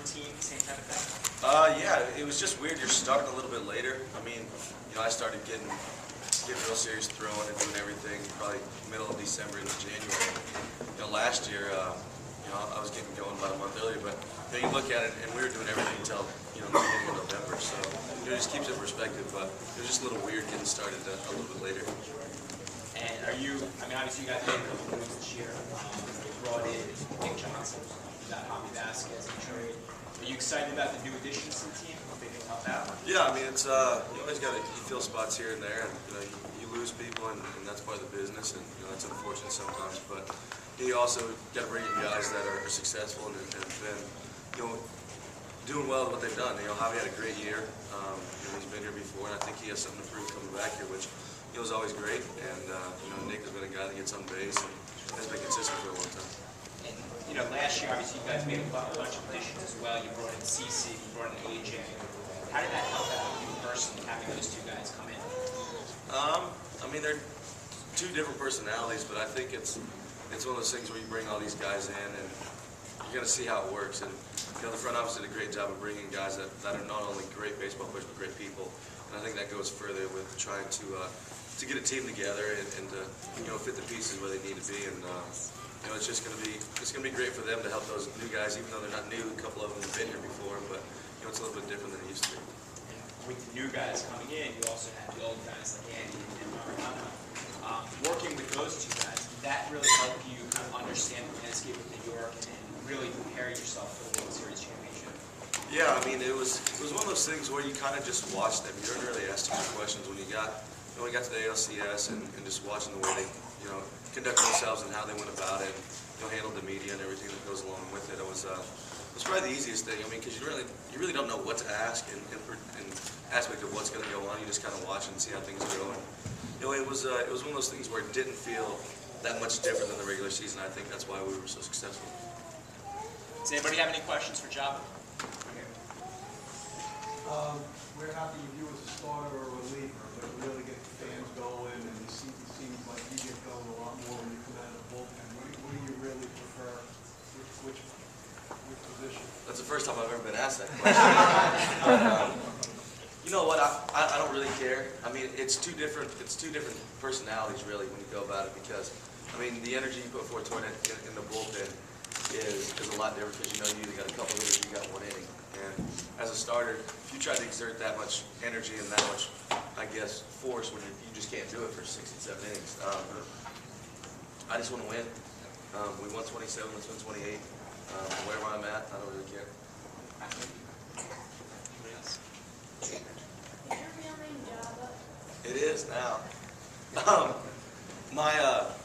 routine, same type of thing? Yeah, it was just weird. You're starting a little bit later. I mean, I started getting real serious throwing and doing everything probably middle of December into January. Last year, I was getting going about a month earlier, but you look at it, and we were doing everything until the beginning of November. So it just keeps it in perspective. But it was just a little weird getting started a little bit later. And are you? I mean, obviously you guys made a couple moves this year. You brought in Nick Johnson, you got Javi Vasquez in trade. Are you excited about the new additions to the team? What they can help out? Yeah, I mean, it's you always got to fill spots here and there, and you lose people, and that's part of the business, and that's unfortunate sometimes. But you also got to bring in guys that are successful and have been doing well at what they've done. Javi had a great year. He's been here before, and I think he has something to prove coming back here, which was always great. And Nick has been a guy that gets on base and has been consistent for a long time. And last year, obviously, you guys made a bunch of additions as well. You brought in CC, you brought in AJ. How did that help out you personally, having those two guys come in? I mean, they're two different personalities, but I think it's one of those things where you bring all these guys in, and you're going to see how it works. And the front office did a great job of bringing guys that are not only great baseball players, but great people. And I think that goes further with trying to get a team together and to fit the pieces where they need to be. And it's just going to be great for them to help those new guys, even though they're not new. A couple of them have been here before, but it's a little bit different than it used to be. With the new guys coming in, you also have the old guys like Andy and Mariano. Working with those two guys, did that really help you kind of understand the landscape of New York and really prepare yourself for the World Series championship? Yeah, I mean, it was one of those things where you kind of just watched them. You don't really ask too many questions when you got to the ALCS and just watching the way they conduct themselves and how they went about it, handled the media and everything that goes along with it. It was probably the easiest thing. I mean, because you really don't know what to ask in aspect of what's going to go on. You just kind of watch and see how things go. And, it was one of those things where it didn't feel that much different than the regular season. I think that's why we were so successful. Does anybody have any questions for Joba? We're happy with you as a starter or a reliever, but it really gets the fans going, and it seems like you get going a lot more when you come out of the bullpen. What do you really prefer? Which position? That's the first time I've ever been asked that question. You know what? I don't really care. I mean, it's two different personalities really when you go about it, because I mean the energy you put forth toward it in the bullpen is a lot different, because you either got a couple hitters, you got one inning. And as a starter, if you try to exert that much energy and that much, I guess, force when you just can't do it for 67 innings. I just want to win. We won 27, let's win 28. Wherever I'm at, I don't really care. Anybody else? Is your real name Joba? It is now.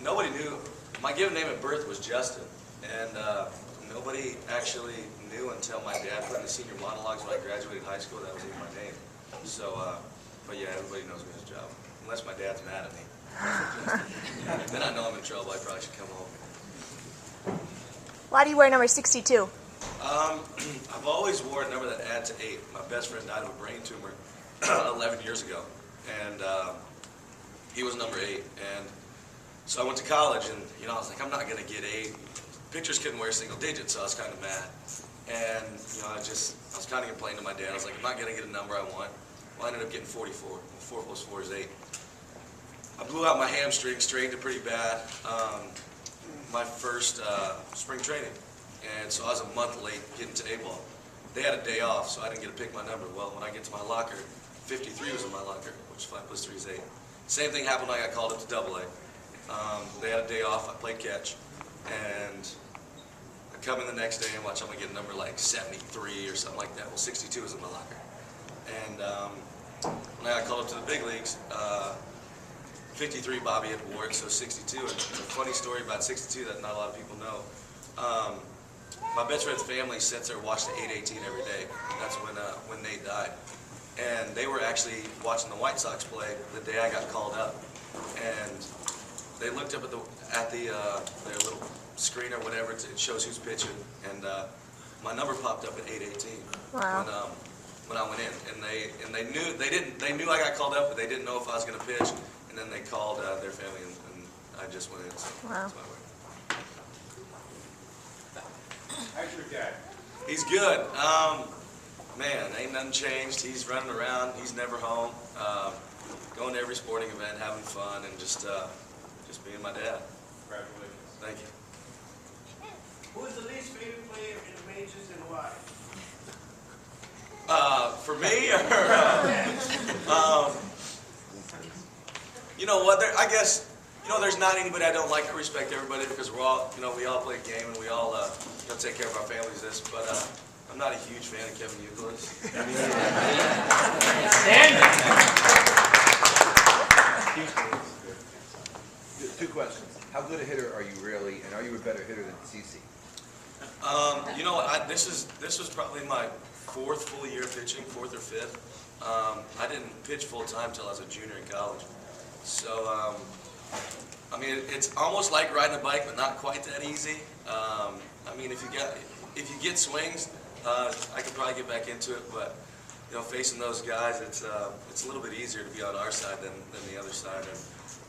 Nobody knew. My given name at birth was Justin, and nobody actually knew until my dad put in the senior monologues when I graduated high school. That was even my name. So, but yeah, everybody knows me as Joba, unless my dad's mad at me. Then I know I'm in trouble. I probably should come home. Why do you wear number 62? I've always wore a number that adds 8. My best friend died of a brain tumor 11 years ago, and he was number 8. And so I went to college, and I was like, I'm not going to get 8. Pitchers couldn't wear single digits, so I was kind of mad. And I was kind of complaining to my dad. I was like, I'm not going to get a number I want. Well, I ended up getting 44. 4 plus 4 is 8. I blew out my hamstring, strained it pretty bad. My first spring training, and so I was a month late getting to A-ball. They had a day off, so I didn't get to pick my number. Well, when I get to my locker, 53 was in my locker, which 5 plus 3 is 8. Same thing happened when I got called up to AA. They had a day off, I played catch, and I come in the next day and watch, I'm going to get a number like 73 or something like that. Well, 62 was in my locker. And when I got called up to the big leagues, 53 Bobby had wore it, so 62. And a funny story about 62 that not a lot of people know. My best friend's family sits there and watches the 818 every day. That's when Nate died. And they were actually watching the White Sox play the day I got called up. And they looked up at their little screen or whatever, it shows who's pitching, and my number popped up at 818. Wow. When I went in, and they knew I got called up, but they didn't know if I was going to pitch. And then they called their family, and I just went in. So Wow. that's my way. How's your dad? He's good. Man, ain't nothing changed. He's running around. He's never home. Going to every sporting event, having fun, and just being my dad. Congratulations. Thank you. Who is the least favorite player in the majors and why? For me, or you know what? I guess there's not anybody I don't like. I respect everybody because we're all, we all play a game and we all, take care of our families. But I'm not a huge fan of Kevin Youkilis. Two questions. How good a hitter are you really, and are you a better hitter than CC? You know what? This was probably my fourth full year pitching, fourth or fifth. I didn't pitch full time till I was a junior in college. So, I mean, it's almost like riding a bike, but not quite that easy. I mean, if you get swings, I could probably get back into it, but facing those guys, it's a little bit easier to be on our side than the other side. And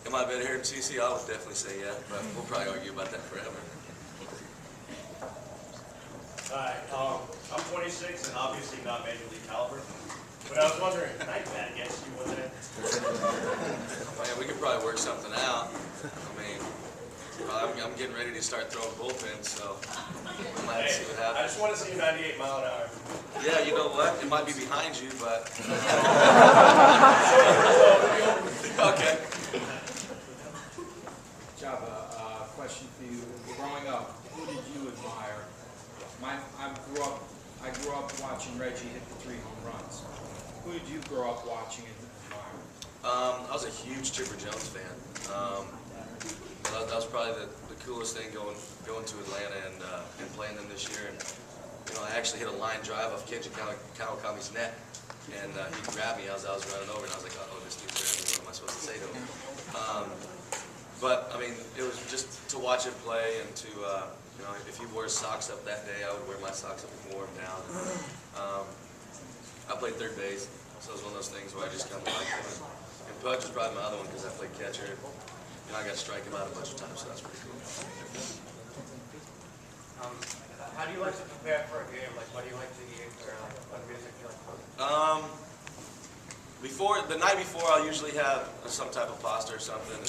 am I better here in CC? I would definitely say yeah, but we'll probably argue about that forever. Hi, I'm 26 and obviously not Major League caliber, but I was wondering, can I bet against you one day? Man, we could probably work something out. I mean, I'm getting ready to start throwing bullpens, so we might have to see what I happens. just want to see 98 mile an hour. Yeah, you know what? It might be behind you, but okay. Joba, question for you. Growing up, who did you admire? I grew up watching Reggie hit the 3 home runs. Who did you grow up watching and admiring? I was a huge Chipper Jones fan. That was probably the coolest thing going to Atlanta and playing them this year. And I actually hit a line drive off Kenji Kawakami's net, and he grabbed me as I was running over, and I was like, "Uh-oh, this dude's there. What am I supposed to say to him?" But I mean, it was just to watch him play and to if he wore his socks up that day, I would wear my socks up and wore them down. I played third base, so it was one of those things where I just kind of liked him. And Pudge was probably my other one because I played catcher. I got to strike him out a bunch of times, so that's pretty cool. How do you like to prepare for a game? Like, what do you like to eat, or what music do you like to listen to? The night before, I'll usually have some type of pasta or something.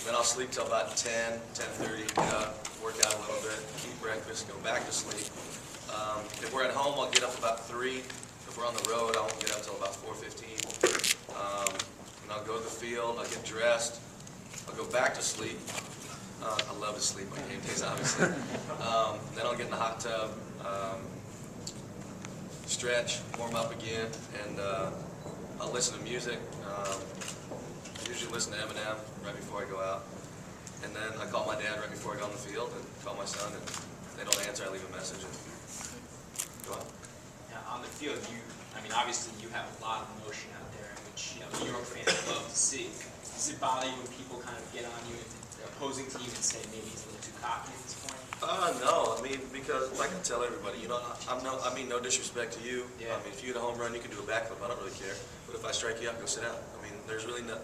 Then I'll sleep till about 10, 10:30, get up, work out a little bit, eat breakfast, go back to sleep. If we're at home, I'll get up about 3. If we're on the road, I won't get up till about 4:15. And I'll go to the field, I'll get dressed, I'll go back to sleep. I love to sleep on game days, obviously. Then I'll get in the hot tub, stretch, warm up again, and I'll listen to music. Usually listen to Eminem right before I go out. And then I call my dad right before I go on the field and call my son, and if they don't answer, I leave a message and go out. Now, on the field, obviously you have a lot of emotion out there, which New York fans love to see. Does it bother you when people kind of get on you, the opposing team, and say maybe he's a little too cocky at this point? No, because like I tell everybody, no disrespect to you. Yeah. If you hit a home run, you can do a backflip. I don't really care. But if I strike you out, go sit down. There's really no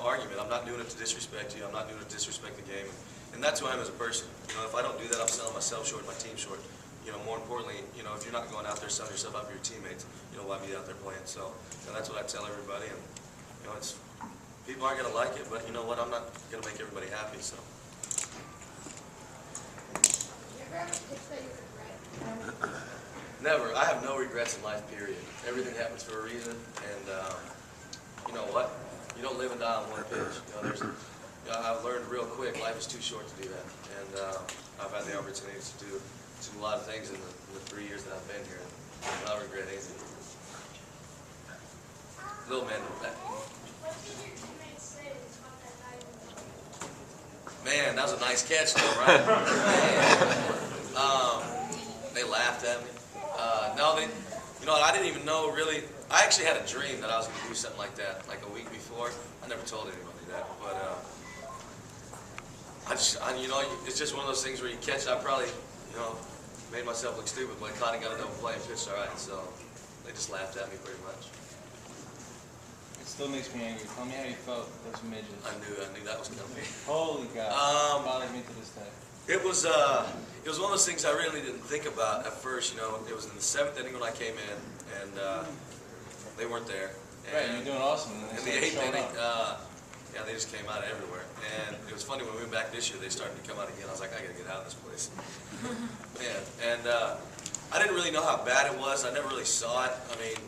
argument. I'm not doing it to disrespect you. I'm not doing it to disrespect the game. And that's who I am as a person. If I don't do that, I'm selling myself short, my team short. More importantly, if you're not going out there selling yourself out for your teammates, why be out there playing? So that's what I tell everybody. And people aren't going to like it, but you know what? I'm not going to make everybody happy. So. You ever have a pitch that you regret? Never. I have no regrets in life, period. Everything happens for a reason, and you know what? You don't live and die on one pitch. I've learned real quick, life is too short to do that, and I've had the opportunities to do a lot of things in the 3 years that I've been here, and I don't regret anything. Little man, What did your teammates say to caught that diving ball? man, that was a nice catch, though, right? They laughed at me. I didn't even know really. I actually had a dream that I was going to do something like that, like a week before. I never told anybody that, but it's just one of those things where you catch it. I probably, made myself look stupid, but Connie got a double play and pitched all right, so they just laughed at me pretty much. It still makes me angry. Tell me how you felt with those midgets. I knew that was coming. Holy God. It bothers me to this day. It was one of those things I really didn't think about at first. You know, it was in the 7th inning when I came in, and they weren't there. Right, you're doing awesome. In the 8th inning, yeah, they just came out of everywhere. And it was funny when we went back this year, they started to come out again. I was like, I gotta get out of this place. Man, and I didn't really know how bad it was. I never really saw it. I mean,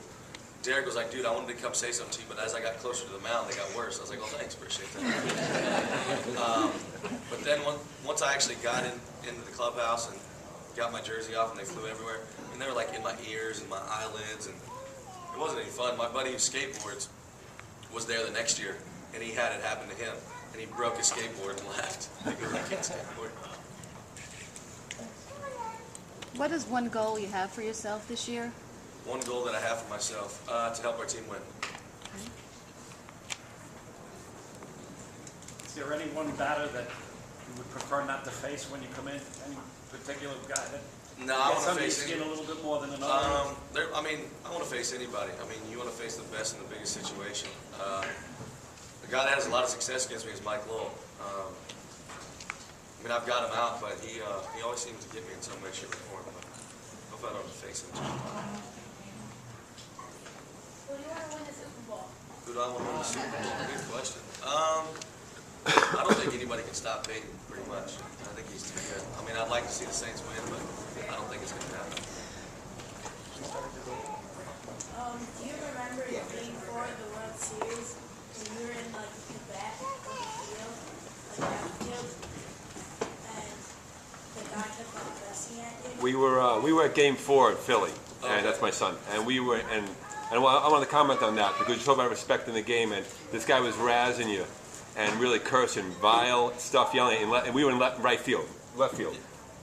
Derek was like, dude, I wanted to come say something to you, but as I got closer to the mound, they got worse. I was like, oh, thanks, appreciate that. But then once I actually got into the clubhouse and got my jersey off and they flew everywhere, I mean, they were like in my ears and my eyelids, and it wasn't any fun. My buddy who skateboards was there the next year, and he had it happen to him, and he broke his skateboard and left. He goes, I can't skateboard. What is one goal you have for yourself this year? One goal that I have for myself, to help our team win. Is there any one batter that you would prefer not to face when you come in? Any particular guy that No, I want to somebody's face skin a little bit more than another? I mean, I want to face anybody. I mean, you want to face the best in the biggest situation. The guy that has a lot of success against me is Mike Lowell. I mean, I've got him out, but he always seems to get me in some way, shape, or form. But I hope I don't have to face him too. Who do you want to win the Super Bowl? Who do I want to win the Super Bowl? Good question. I don't think anybody can stop Peyton, pretty much. I think he's too good. I mean, I'd like to see the Saints win, but I don't think it's going to happen. Do you remember Game 4 of the World Series when you were in like the back of the field, like outfield, and the guy kept on pressing at you? We were at Game 4 in Philly, and that's my son. And we were and I want to comment on that because you talk about respect in the game, and this guy was razzing you and really cursing, vile stuff, yelling, and we were in left field.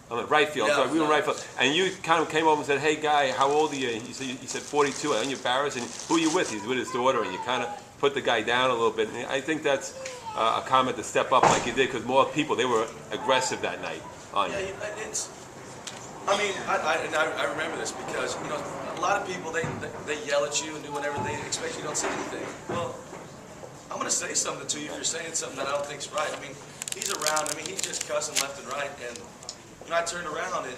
I'm in right field. Yeah, Sorry, we were in right field, and you kind of came over and said, "Hey, guy, how old are you?" He said 42. And you're embarrassed, and who are you with? He's with his daughter, and you kind of put the guy down a little bit. And I think that's a comment to step up like you did because more people they were aggressive that night on you. Yeah, it's. I mean, I remember this because you know a lot of people they yell at you and do whatever they expect you don't say anything. Well, I'm going to say something to you if you're saying something that I don't think's right. I mean, he's around. I mean, he's just cussing left and right, and you know, I turned around and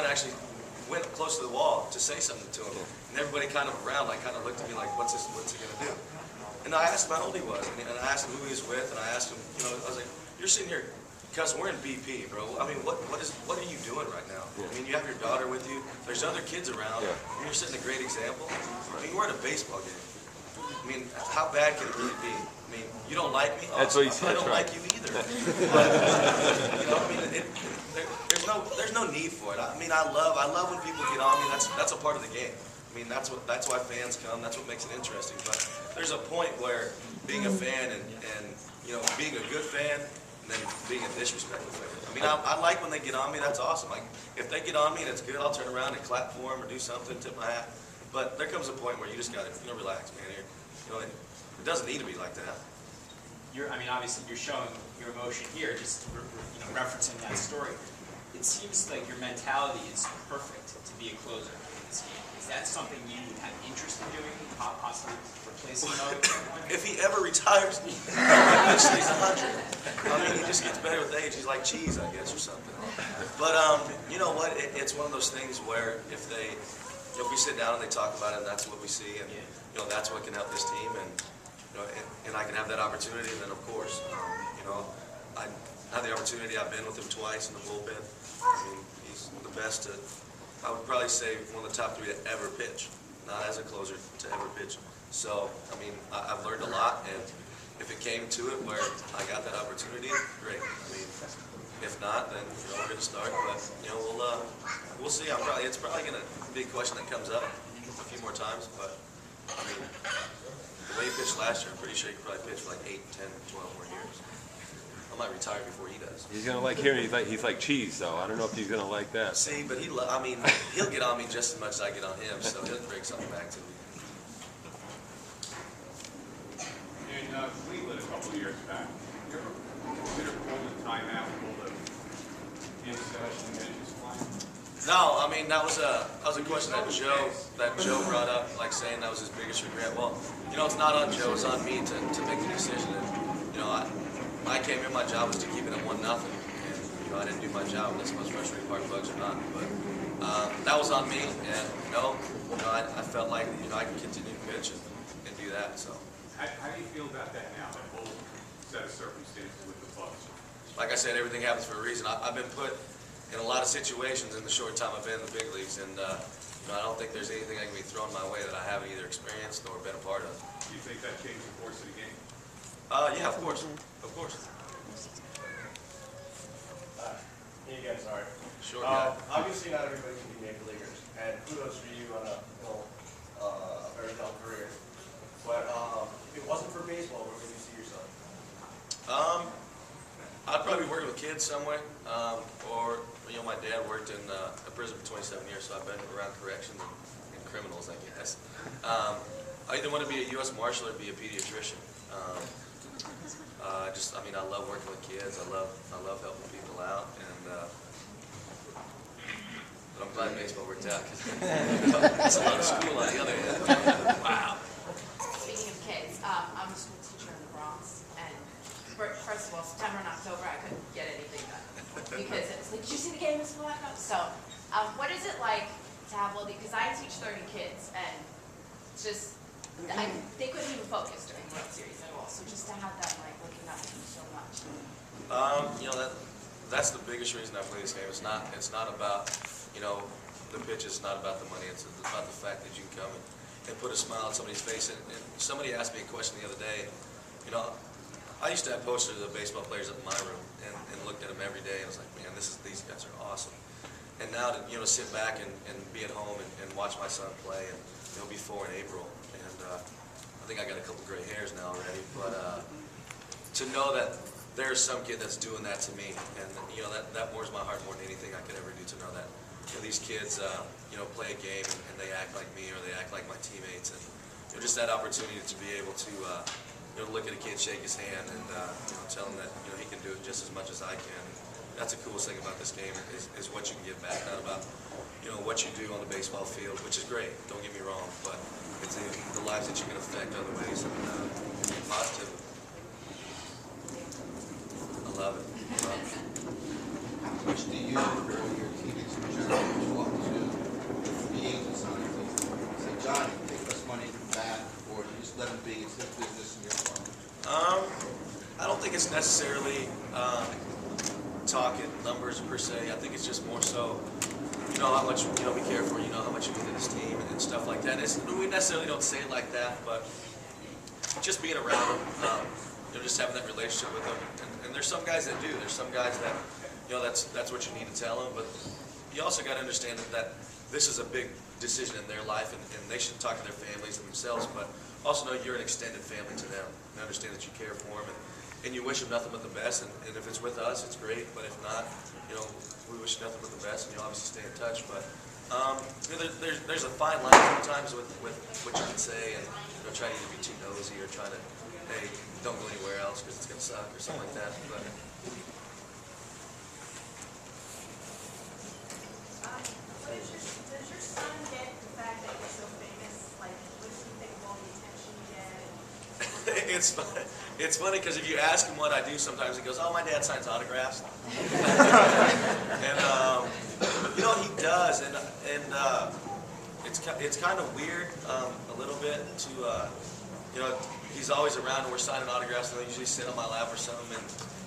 actually went close to the wall to say something to him, and everybody kind of around like kind of looked at me like, what's he going to do? And I asked him how old he was, and I asked him who he was with, and I asked him, you know, I was like, you're sitting here. Because we're in BP, bro. I mean, what are you doing right now? I mean, you have your daughter with you. There's other kids around. And you're setting a great example. I mean, we're at a baseball game. I mean, how bad can it really be? I mean, you don't like me? That's what he said. I don't like you either. But, you know, I mean, there's no need for it. I mean, I love when people get on me. That's a part of the game. I mean, that's why fans come. That's what makes it interesting. But there's a point where being a fan and you know, being a good fan and then being a disrespectful fan. I mean, I like when they get on me. That's awesome. Like, if they get on me and it's good, I'll turn around and clap for them or do something, tip my hat. But there comes a point where you just got to, you know, relax, man. You know, it doesn't need to be like that. I mean, obviously, you're showing your emotion here, just referencing that story. It seems like your mentality is perfect to be a closer in this game. Is that something you would have interest in doing, possibly replacing Mo? If he ever retires, eventually he's 100. I mean, he just gets better with age. He's like cheese, I guess, or something. But you know what? It's one of those things where if we sit down and they talk about it, and that's what we see, and you know, that's what can help this team, and you know, and I can have that opportunity, and then of course, you know, I have the opportunity. I've been with him twice in the bullpen. I mean, he's the best to. I would probably say one of the top 3 to ever pitch, not as a closer, to ever pitch. So, I mean, I've learned a lot, and if it came to it where I got that opportunity, great. I mean, if not, then you know, we're going to start. But you know, we'll see. It's probably going to be a question that comes up a few more times. But I mean, the way he pitched last year, I'm pretty sure he could probably pitch for like 8, 10, 12 more years. I might retire before he does. He's gonna like hearing he's like cheese, though. I don't know if he's gonna like that. See, but I mean, he'll get on me just as much as I get on him, so he'll bring something back to me. In Cleveland a couple of years back, you ever consider pulling the timeout, pull the in-session pitches flying? No, I mean that was a question that Joe brought up, like saying that was his biggest regret. Well, you know, it's not on Joe, it's on me to make the decision. And, you know, I came here, my job was to keep it at 1-0, and you I didn't do my job. That's the most frustrating part, bugs or not. But that was on me, and I felt like I can continue to pitch and do that. So, How do you feel about that now? That whole set of circumstances with the Bucks. like I said, everything happens for a reason. I've been put in a lot of situations in the short time I've been in the big leagues, and I don't think there's anything that can be thrown my way that I haven't either experienced or been a part of. Do you think that changed the course of the game? Yeah, of course, of course. Me again, sorry. Sure. Yeah. Obviously, not everybody can be major leaguers, and kudos for you on a very long career. But if it wasn't for baseball, where would you see yourself? I'd probably be working with kids somewhere, or my dad worked in a prison for 27 years, so I've been around corrections and criminals, I guess. I either want to be a U.S. Marshal or be a pediatrician. I love working with kids. I love helping people out, and but I'm glad baseball worked out because it's a lot of school on the other end. Wow. Speaking of kids, I'm a school teacher in the Bronx, and first of all, September and October I couldn't get anything done because it was like, did you see the game this morning? So, what is it like to have all these? Because I teach 30 kids, and it's just they couldn't even focus during the World Series at all. So just to have that looking up to you so much. That's the biggest reason I play this game. It's not about the pitch. It's not about the money. It's about the fact that you can come and put a smile on somebody's face. And somebody asked me a question the other day. I used to have posters of baseball players up in my room and looked at them every day. And I was like, man, these guys are awesome. And now to sit back and be at home and watch my son play, and he'll be 4 in April. And I think I got a couple gray hairs now already. But to know that there's some kid that's doing that to me, and that warms my heart more than anything I could ever do, to know that these kids play a game and they act like me or they act like my teammates, and just that opportunity to be able to look at a kid, shake his hand, and tell him that he can do it just as much as I can. That's the coolest thing about this game is what you can give back, not about what you do on the baseball field, which is great. Don't get me wrong, but it's the lives that you can affect other ways and positively. I love it. How much do you or your teammates in general talk to the agents on it? Say, Johnny, take less money from that, or do you just let them be? It's his business and your part. I don't think it's necessarily talking numbers per se. I think it's just more so, how much we care for, how much you mean to this team and stuff like that. We necessarily don't say it like that, but just being around them, just having that relationship with them. And there's some guys that do. There's some guys that, that's what you need to tell them. But you also got to understand that this is a big decision in their life, and they should talk to their families and themselves. But also know you're an extended family to them, and understand that you care for them, and you wish them nothing but the best. And if it's with us, it's great. But if not, we wish you nothing but the best, and you obviously stay in touch. But there's a fine line sometimes with what you can say, and trying to be too nosy or trying to, hey, don't go anywhere else because it's going to suck or something like that. But Does your son get the fact that you're so famous? Like, what does he think of all the attention you get? it's funny because if you ask him what I do, sometimes he goes, "Oh, my dad signs autographs," and he does, and it's kind of weird a little bit to he's always around and we're signing autographs, and they usually sit on my lap or something and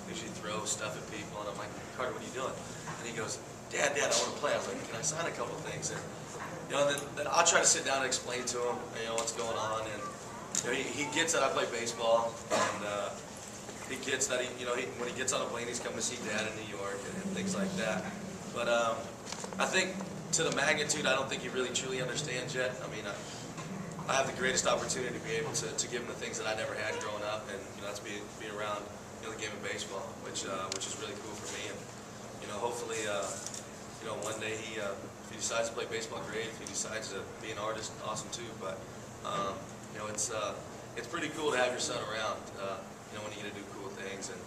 usually throw stuff at people, and I'm like, "Carter, what are you doing?" And he goes, Dad, I want to play. I was like, "Can I sign a couple things?" And then I'll try to sit down and explain to him what's going on, and he gets that I play baseball, and he gets that when he gets on a plane, he's coming to see Dad in New York and things like that. But I think to the magnitude, I don't think he really truly understands yet. I mean, I have the greatest opportunity to be able to give him the things that I never had growing up, and that's being around the game of baseball, which is really cool for me. And hopefully, one day if he decides to play baseball, great. If he decides to be an artist, awesome too. But it's pretty cool to have your son around. When you get to do cool things and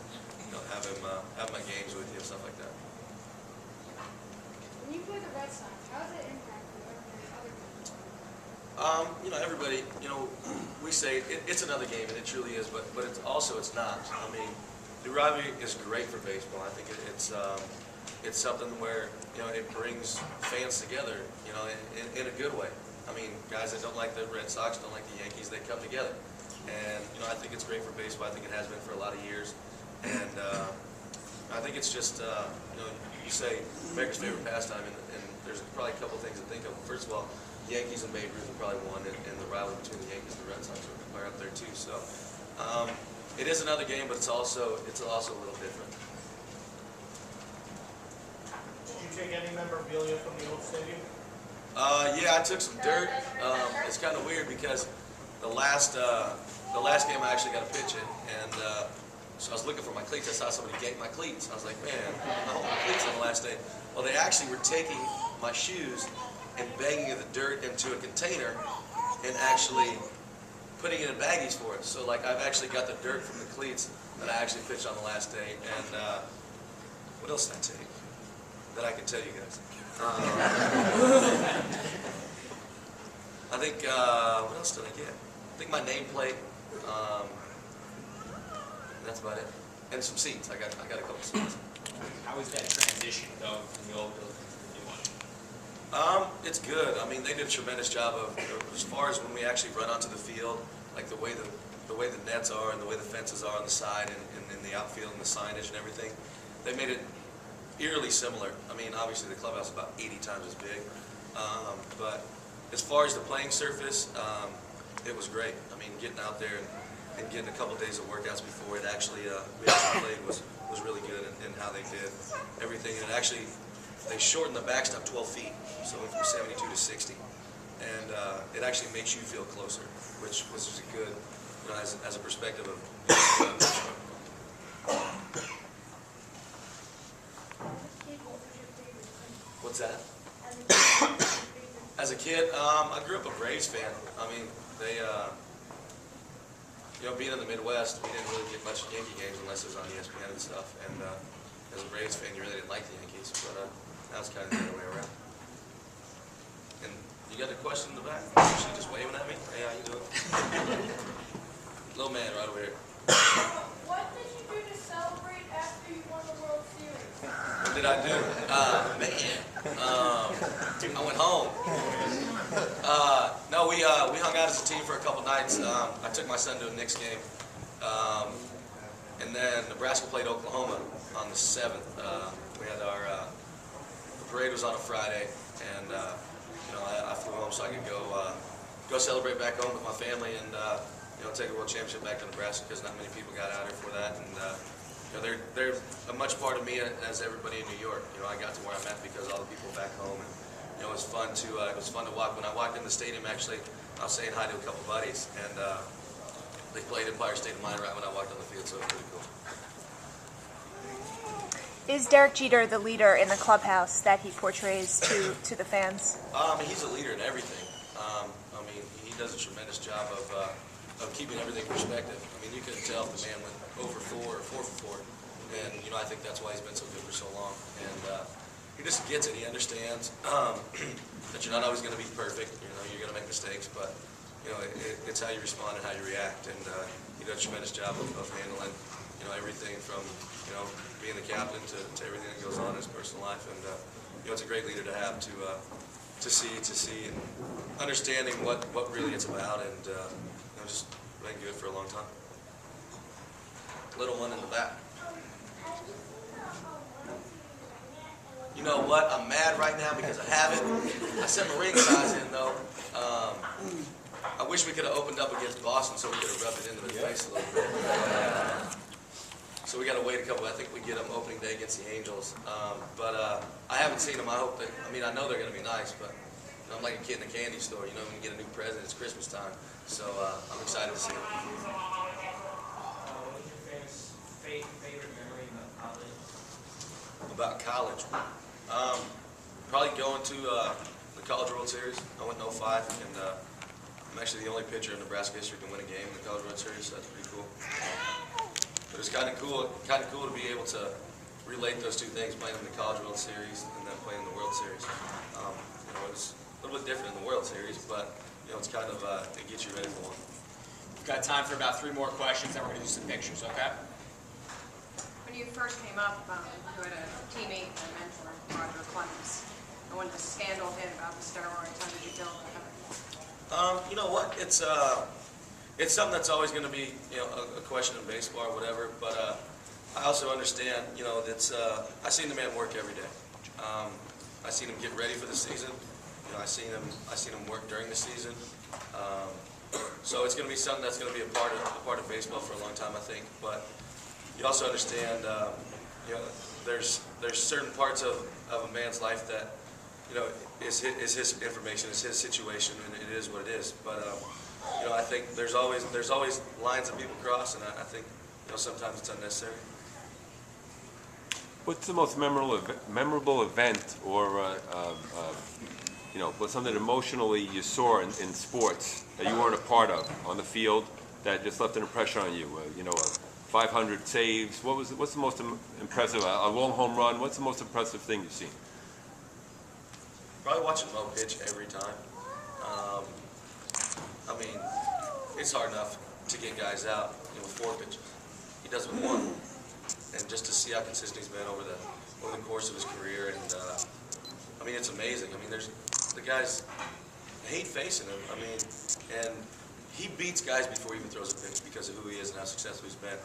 have him have my games with you and stuff like that. When you play the Red Sox, how does it impact you and other people? Everybody, we say it's another game, and it truly is, but it's not. I mean, the rivalry is great for baseball. I think it's it's something where, you know, it brings fans together, you know, in a good way. I mean, guys that don't like the Red Sox, don't like the Yankees, they come together. And, you know, I think it's great for baseball. I think it has been for a lot of years. And I think it's just, you know, you say America's favorite pastime, and there's probably a couple things to think of. First of all, the Yankees and Babe Ruth are probably one, and the rivalry between the Yankees and the Red Sox are up there too. So it is another game, but it's also a little different. Did you take any memorabilia from the old stadium? Yeah, I took some dirt. It's kind of weird because the last game I actually got a pitch in, and so I was looking for my cleats. I saw somebody yank my cleats. I was like, man, I hope my cleats on the last day. Well, they actually were taking my shoes and bagging the dirt into a container and actually putting it in baggies for us. So, like, I've actually got the dirt from the cleats that I actually pitched on the last day. And what else did I take that I can tell you guys? I think, what else did I get? I think my nameplate. That's about it. And some seats. I got a couple seats. How was that transition going from the old building to the new one? It's good. I mean, they did a tremendous job of, as far as when we actually run onto the field, like the way the nets are and the way the fences are on the side and in the outfield and the signage and everything. They made it eerily similar. I mean, obviously the clubhouse is about 80 times as big. But as far as the playing surface, it was great. I mean, getting out there and getting a couple days of workouts before it actually we actually played was really good in how they did everything. And actually, they shortened the backstop 12 feet, so it went from 72 to 60. And it actually makes you feel closer, which was just a good, you know, as a perspective of. What's that? As a kid, I grew up a Braves fan. I mean, they, you know, being in the Midwest, we didn't really get much Yankee games unless it was on ESPN and stuff. And as a Braves fan, you really didn't like the Yankees, but now it's kind of the other way around. And you got a question in the back? Is she just waving at me? Hey, how you doing? Little man right over here. What did you do to celebrate after you won the World Series? What did I do? I went home. No, we hung out as a team for a couple nights. I took my son to a Knicks game. And then Nebraska played Oklahoma on the 7th. We had the parade was on a Friday, and you know, I flew home so I could go celebrate back home with my family and you know, take a world championship back to Nebraska because not many people got out here for that. And you know, they're a much part of me as everybody in New York. You know, I got to where I'm at because all the people back home, and you know, it was fun to walk. When I walked in the stadium, actually, I was saying hi to a couple buddies, and they played Empire State of Mind right when I walked on the field, so it was pretty cool. Is Derek Jeter the leader in the clubhouse that he portrays to the fans? He's a leader in everything. I mean, he does a tremendous job of keeping everything in perspective. I mean, you couldn't tell if the man went 0 for 4 or 4 for 4. And, you know, I think that's why he's been so good for so long. And he just gets it. He understands that you're not always going to be perfect. You know, you're going to make mistakes, but, you know, it's how you respond and how you react. And he does a tremendous job of handling, you know, everything from, you know, being the captain to everything that goes on in his personal life. And, you know, it's a great leader to have to see and understanding what really it's about, and you know, just been good for a long time. Little one in the back. You know what? I'm mad right now because I haven't. I sent my ring size in though. I wish we could have opened up against Boston so we could have rubbed it into their face a little bit. So we got to wait a couple. I think we get them opening day against the Angels. But I haven't seen them. I hope that. I mean, I know they're going to be nice, but you know, I'm like a kid in a candy store. You know, when you get a new present, it's Christmas time. So I'm excited to see them. What's your favorite memory about college? About college, probably going to the College World Series. I went in 05, and I'm actually the only pitcher in Nebraska history to win a game in the College World Series. So that's pretty cool. But it's kind of cool to be able to relate those two things, playing in the College World Series and then playing in the World Series. You know, it's a little bit different in the World Series, but you know, it's kind of it gets you ready for one. We've got time for about 3 more questions, then we're going to do some pictures, okay? When you first came up, you had a teammate and mentor, Roger Clemens. I wanted to scandal him about the steroids. How did you feel about that? You know what? It's something that's always going to be, a question in baseball or whatever. But I also understand, that's I seen the man work every day. I seen him get ready for the season. I seen him work during the season. So it's going to be something that's going to be a part of baseball for a long time, I think. But you also understand, there's certain parts of a man's life that, is his information, is his situation, and it is what it is. But I think there's always lines that people cross, and I think sometimes it's unnecessary. What's the most memorable event, or what's something emotionally you saw in sports that you weren't a part of on the field that just left an impression on you? 500 saves. What's the most impressive? A long home run. What's the most impressive thing you've seen? Probably watching Mo pitch every time. I mean, it's hard enough to get guys out with 4 pitches. He does it with 1, and just to see how consistent he's been over the course of his career, and I mean, it's amazing. I mean, the guys hate facing him. I mean, and he beats guys before he even throws a pitch because of who he is and how successful he's been.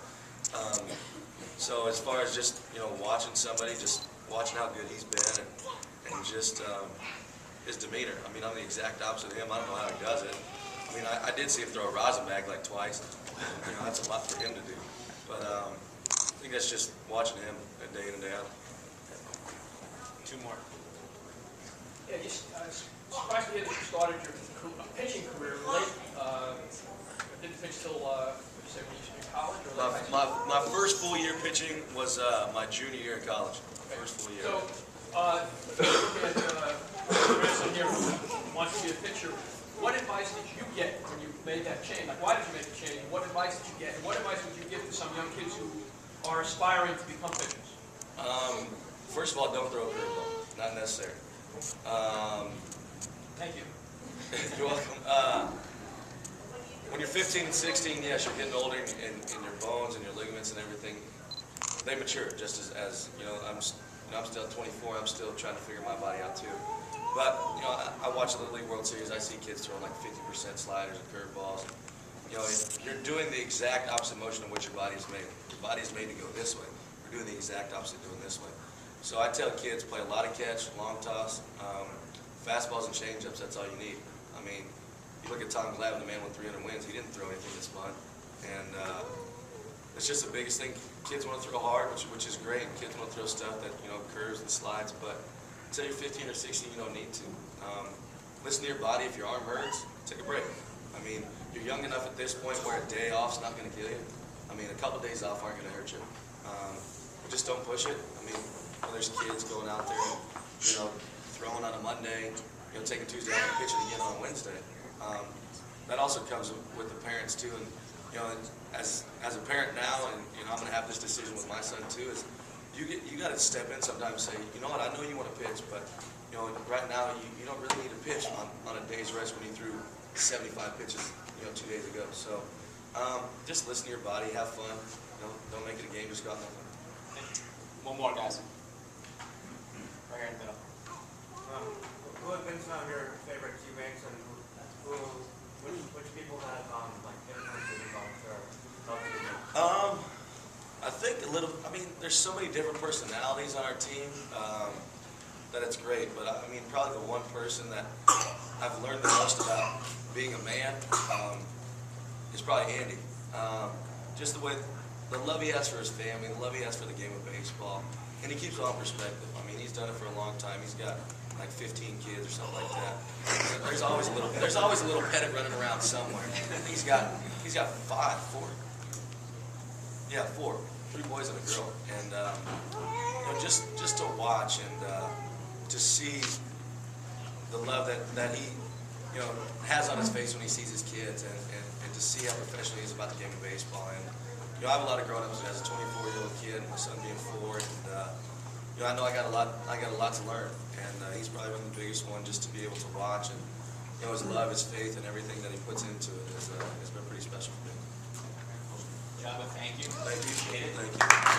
So as far as just watching somebody, just watching how good he's been, and just his demeanor. I mean, I'm the exact opposite of him. I don't know how he does it. I mean, I did see him throw a rosin bag like twice. That's a lot for him to do. But I think that's just watching him day in and day out. 2 more. Yeah, you surprised me that you started your pitching career late. Didn't pitch till when you were in college? Or My first full year pitching was my junior year in college. First full year. So, look at Grayson here who wants to be a pitcher. What advice did you get when you made that change? Like, why did you make the change? What advice did you get? And what advice would you give to some young kids who are aspiring to become pitchers? First of all, don't throw a curveball. Not necessary. Thank you. You're welcome. When you're 15 and 16, yes, you're getting older, and your bones and your ligaments and everything, they mature. Just as I'm still 24. I'm still trying to figure my body out too. But I watch the Little League World Series. I see kids throwing like 50% sliders and curveballs. You're doing the exact opposite motion of what your body is made. Your body is made to go this way. You're doing the exact opposite, doing this way. So I tell kids, play a lot of catch, long toss, fastballs and changeups. That's all you need. I mean, you look at Tom Glavine, the man with 300 wins. He didn't throw anything this month, and it's just the biggest thing. Kids want to throw hard, which is great. Kids want to throw stuff that curves and slides, but until you're 15 or 16, you don't need to. Listen to your body. If your arm hurts, take a break. I mean, you're young enough at this point where a day off's not going to kill you. I mean, a couple days off aren't going to hurt you. Just don't push it. I mean, there's kids going out there, throwing on a Monday, taking Tuesday off and pitching again on Wednesday. That also comes with the parents too. And as a parent now, and I'm going to have this decision with my son too, is you got to step in sometimes and say, you know what, I know you want to pitch, but right now you don't really need to pitch on a day's rest when you threw 75 pitches 2 days ago. So just listen to your body, have fun. Don't make it a game, just go out and have fun. One more, guys. Right here in the middle. Who have been some of your favorite teammates, and which people have influences or helped you? I think there's so many different personalities on our team that it's great. But I mean, probably the one person that I've learned the most about being a man is probably Andy. Just the love he has for his family, the love he has for the game of baseball, and he keeps it all in perspective. I mean, he's done it for a long time. He's got like 15 kids or something like that. There's always a little petted running around somewhere. He's got 4. Yeah, 4. 3 boys and a girl. And just to watch and to see the love that he has on his face when he sees his kids, and to see how professional he is about the game of baseball. And I have a lot of grown-ups as a 24-year-old kid, my son being 4, and I know I got a lot to learn, and he's probably one of the biggest ones, just to be able to watch, and his love, his faith, and everything that he puts into it has been pretty special for me. Joba, thank you. Thank you. Appreciate it. Thank you.